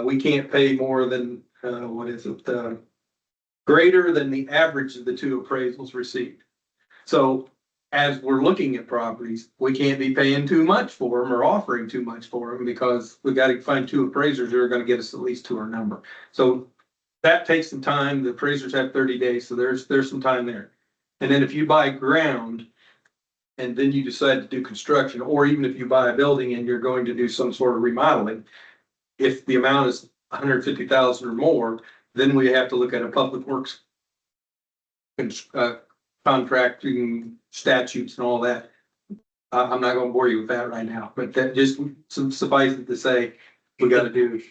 we can't pay more than, what is it? Greater than the average of the 2 appraisals received. So as we're looking at properties, we can't be paying too much for them or offering too much for them, because we got to find 2 appraisers who are going to get us at least to our number. So that takes some time. The appraisers have 30 days, so there's some time there. And then if you buy ground and then you decide to do construction, or even if you buy a building and you're going to do some sort of remodeling, if the amount is 150,000 or more, then we have to look at a public works contracting statutes and all that. I'm not gonna bore you with that right now, but that just suffice it to say, we gotta do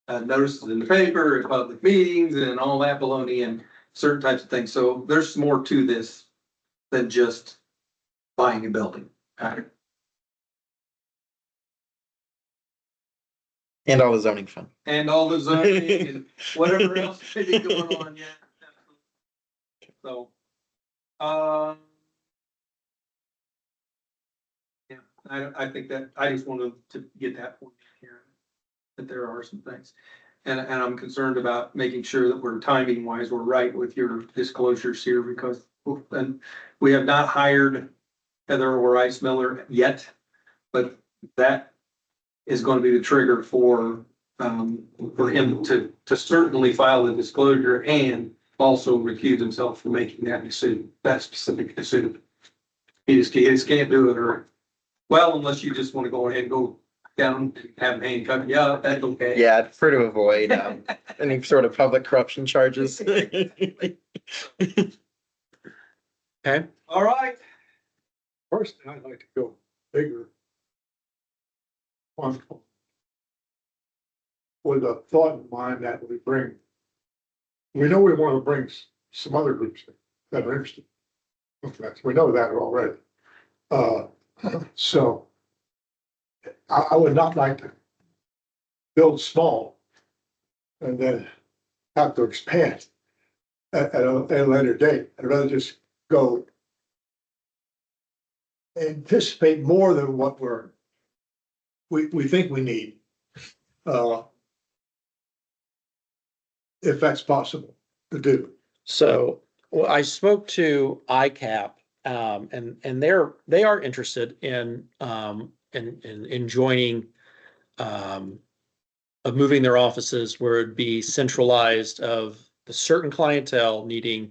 notices in the paper, and public meetings, and all that baloney, and certain types of things. So there's more to this than just buying a building. And all the zoning fun. And all the zoning and whatever else may be going on, yeah. So, yeah, I think that, I just wanted to get that point here, that there are some things. And I'm concerned about making sure that we're timing wise, we're right with your disclosures here, because and we have not hired Heather or Rice Miller yet, but that is going to be the trigger for him to certainly file the disclosure and also recuse himself from making that decision, that specific decision. He just can't do it, or, well, unless you just want to go ahead and go down, have him handcuff you up, that's okay. Yeah, I'd prefer to avoid any sort of public corruption charges. Okay. All right. Personally, I'd like to go bigger. With a thought in mind that we know we want to bring some other groups that are interested. We know that already. So I would not like to build small and then have to expand at a later date. I'd rather just go anticipate more than what we think we need. If that's possible to do. So, well, I spoke to ICAP, and they are interested in joining, of moving their offices where it'd be centralized of the certain clientele needing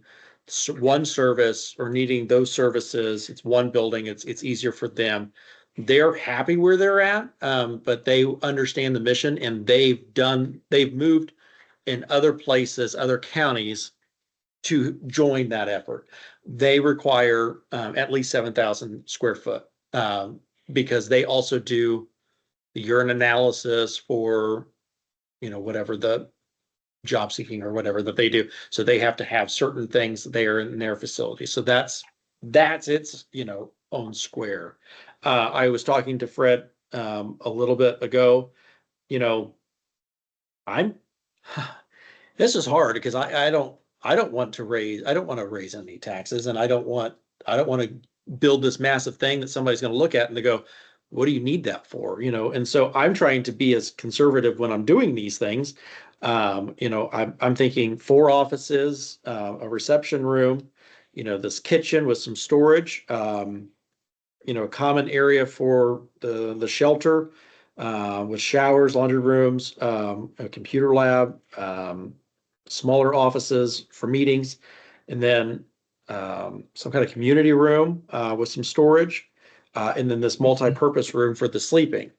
one service or needing those services. It's one building. It's easier for them. They're happy where they're at, but they understand the mission, and they've moved in other places, other counties, to join that effort. They require at least 7,000 square foot, because they also do the urine analysis for, whatever the job seeking or whatever that they do. So they have to have certain things there in their facility. So that's its, own square. I was talking to Fred a little bit ago. This is hard because I don't want to raise any taxes, and I don't want to build this massive thing that somebody's going to look at and they go, what do you need that for? And so I'm trying to be as conservative when I'm doing these things. I'm thinking 4 offices, a reception room, this kitchen with some storage, a common area for the shelter, with showers, laundry rooms, a computer lab, smaller offices for meetings, and then some kind of community room with some storage, and then this multi-purpose room for the sleeping.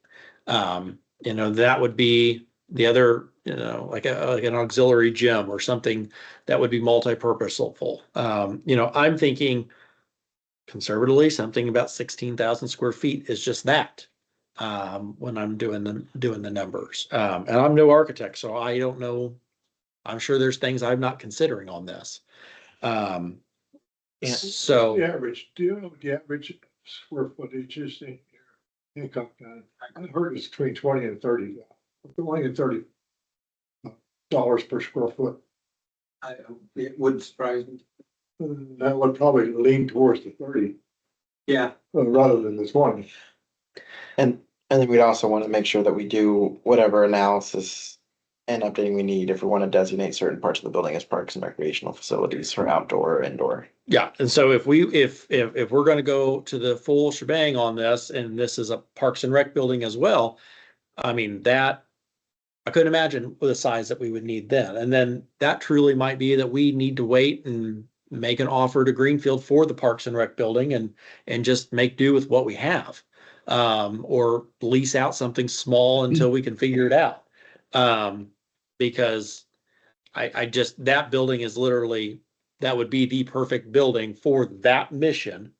That would be the other, like an auxiliary gym or something that would be multi-purposeful. I'm thinking conservatively something about 16,000 square feet is just that. When I'm doing the numbers, and I'm no architect, so I don't know. I'm sure there's things I'm not considering on this. So The average, do you know what the average square footage is in Hancock County? I heard it's between 20 and 30 $20 and $30 per square foot. It wouldn't surprise me. That would probably lean towards the 30, Yeah, rather than the 20. And then we'd also want to make sure that we do whatever analysis and updating we need if we want to designate certain parts of the building as parks and recreational facilities for outdoor or indoor. Yeah, and so if we're gonna go to the full shebang on this, and this is a Parks and Rec building as well, I mean, that, I couldn't imagine the size that we would need then. And then that truly might be that we need to wait and make an offer to Greenfield for the Parks and Rec building and just make do with what we have. Or lease out something small until we can figure it out. Because I just, that building is literally, that would be the perfect building for that mission.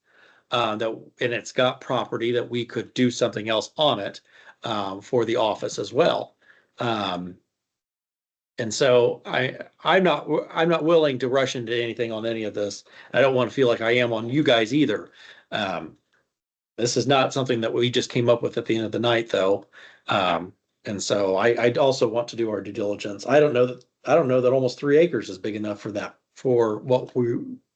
And it's got property that we could do something else on it, for the office as well. And so I'm not willing to rush into anything on any of this. I don't want to feel like I am on you guys either. This is not something that we just came up with at the end of the night, though. And so I'd also want to do our due diligence. I don't know that almost 3 acres is big enough for that, for what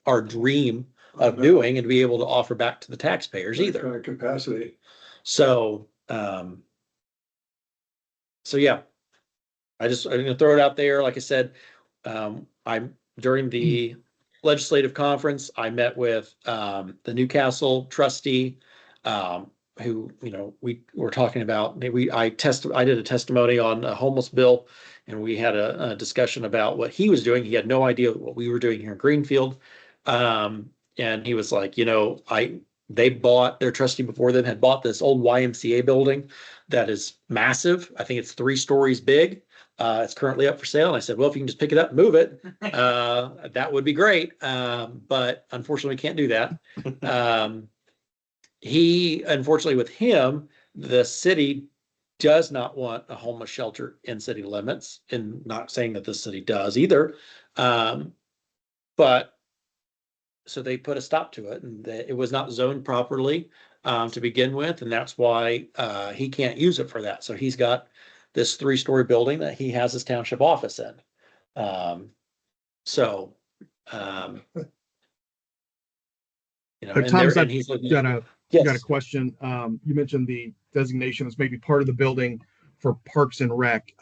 our dream of doing and to be able to offer back to the taxpayers That either. kind of capacity. So, yeah, I'm gonna throw it out there. Like I said, during the legislative conference, I met with, the Newcastle trustee, who, we were talking about, I did a testimony on a homeless bill, and we had a discussion about what he was doing. He had no idea what we were doing here in Greenfield. And he was like, their trustee before them had bought this old YMCA building that is massive. I think it's 3 stories big. It's currently up for sale. And I said, well, if you can just pick it up and move it, that would be great. But unfortunately, we can't do that. Unfortunately with him, the city does not want a homeless shelter in city limits, and not saying that the city does either. But so they put a stop to it, and it was not zoned properly to begin with, and that's why he can't use it for that. So he's got this 3-story building that he has his township office in. Thomas, and he's looking got at, a yes. question. You mentioned the designation as maybe part of the building for Parks and Rec.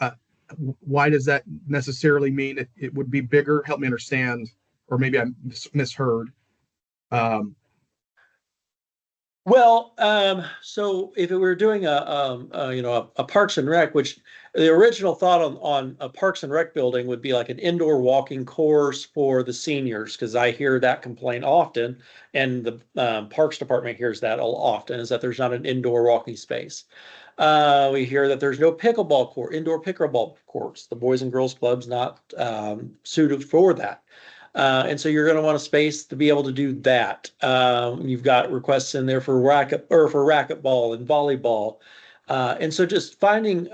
Why does that necessarily mean it would be bigger? Help me understand, or maybe I misheard. So if we were doing a Parks and Rec, which the original thought on a Parks and Rec building would be like an indoor walking course for the seniors, because I hear that complaint often, and the Parks Department hears that often, is that there's not an indoor walking space. We hear that there's no indoor pickleball courts. The Boys and Girls Club's not suited for that. And so you're going to want a space to be able to do that. You've got requests in there for racquetball and volleyball. And so just finding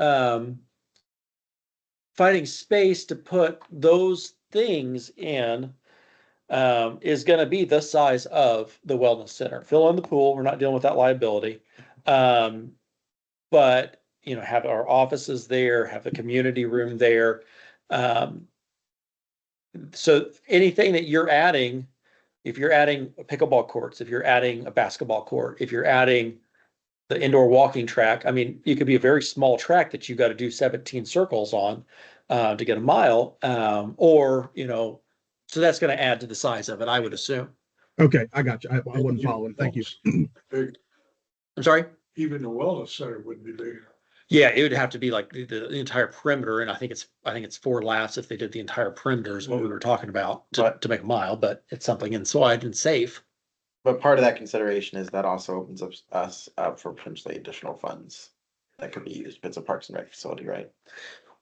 space to put those things in is going to be the size of the wellness center. Fill in the pool. We're not dealing with that liability. But have our offices there, have the community room there. So anything that you're adding, if you're adding pickleball courts, if you're adding a basketball court, if you're adding the indoor walking track, I mean, it could be a very small track that you got to do 17 circles on to get a mile, so that's going to add to the size of it, I would assume. Okay, I got you. I wasn't following. Thank you. Big. I'm sorry? Even the wellness center would be big. Yeah, it would have to be like the entire perimeter, and I think it's 4 laps if they did the entire perimeter is what we were talking about to make a mile, but it's something inside and safe. But part of that consideration is that also opens us up for potentially additional funds that could be used if it's a Parks and Rec facility, right?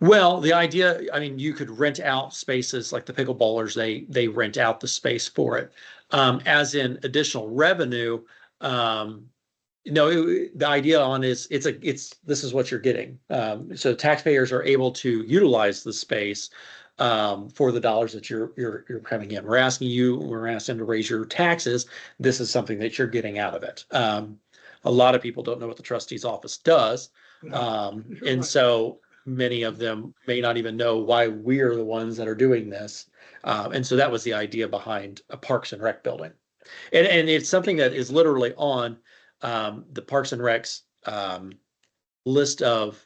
Well, the idea, I mean, you could rent out spaces like the pickleballers, they rent out the space for it. As in additional revenue, the idea on is this is what you're getting. So taxpayers are able to utilize the space for the dollars that you're coming in. We're asking to raise your taxes. This is something that you're getting out of it. A lot of people don't know what the trustee's office does. And so many of them may not even know why we're the ones that are doing this. And so that was the idea behind a Parks and Rec building. And it's something that is literally on the Parks and Recs list of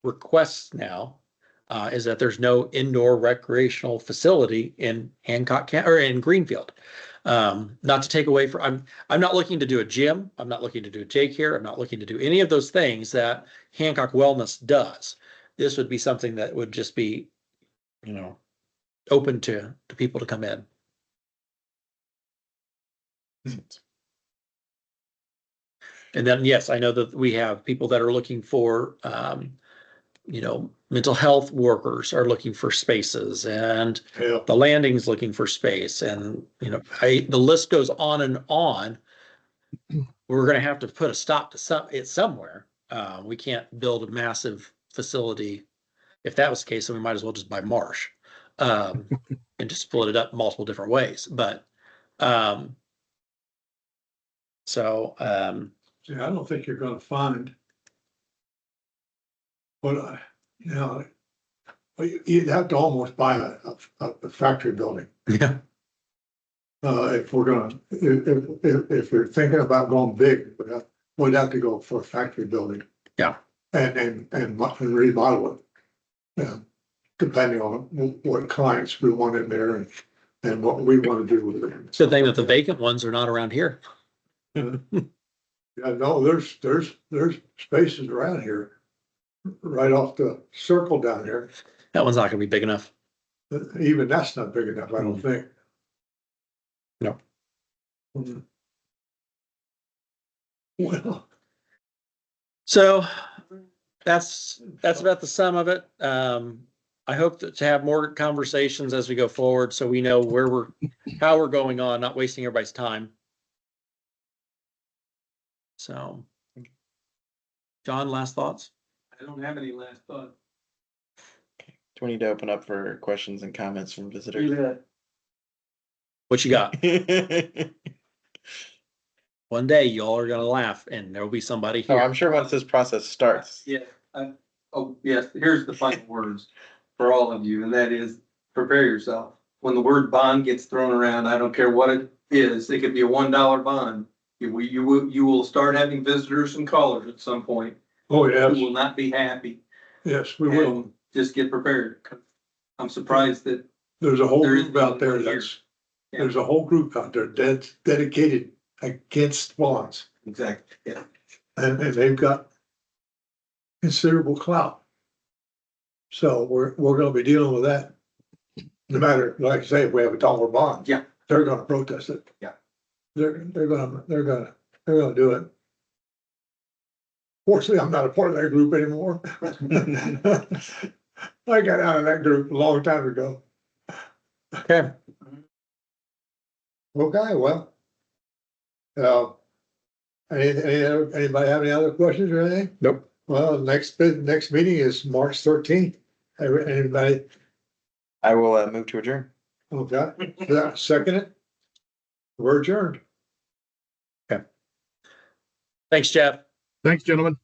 requests now, is that there's no indoor recreational facility in Hancock County or in Greenfield. Not to take away from, I'm not looking to do a gym. I'm not looking to do a daycare. I'm not looking to do any of those things that Hancock Wellness does. This would be something that would just be, open to people to come in. And then, yes, I know that we have people that are looking for, mental health workers are looking for spaces, and Yeah. the landing's looking for space. And, the list goes on and on. We're going to have to put a stop to it somewhere. We can't build a massive facility. If that was the case, then we might as well just buy marsh, and just split it up multiple different ways. But, See, I don't think you're gonna find what you'd have to almost buy a factory building. yeah. If we're gonna, if you're thinking about going big, we'd have to go for a factory building. Yeah. And remodel it. Yeah, depending on what clients we want in there and what we want to do with it. It's a good thing that the vacant ones are not around here. Yeah, no, there's spaces around here, right off the circle down here. That one's not gonna be big enough. Even that's not big enough, I don't think. No. Well, So that's about the sum of it. I hope to have more conversations as we go forward, so we know how we're going on, not wasting everybody's time. So, John, last thoughts? I don't have any last thought. Do we need to open up for questions and comments from visitors? What you got? One day y'all are gonna laugh and there'll be somebody Oh, here. I'm sure once this process starts. Yeah, yes, here's the final words for all of you, and that is, prepare yourself. When the word bond gets thrown around, I don't care what it is, it could be a $1 bond. You will start having visitors and callers at some point oh, who will yes, not be happy. yes, we will. And just get prepared. I'm surprised that There's a whole there is group out there nobody here. there's a whole group out there dedicated against bonds. exactly, yeah. And they've got considerable clout. So we're gonna be dealing with that. No matter, like I say, if we have a $1 bond. Yeah. They're gonna protest it. Yeah. They're gonna do it. Fortunately, I'm not a part of that group anymore. I got out of that group a long time ago. Okay. Okay, well. Anybody have any other questions or anything? Nope. Well, next meeting is March 13th. Anybody, I will move to adjourn. okay, second it? We're adjourned. Thanks, Jeff. Thanks, gentlemen.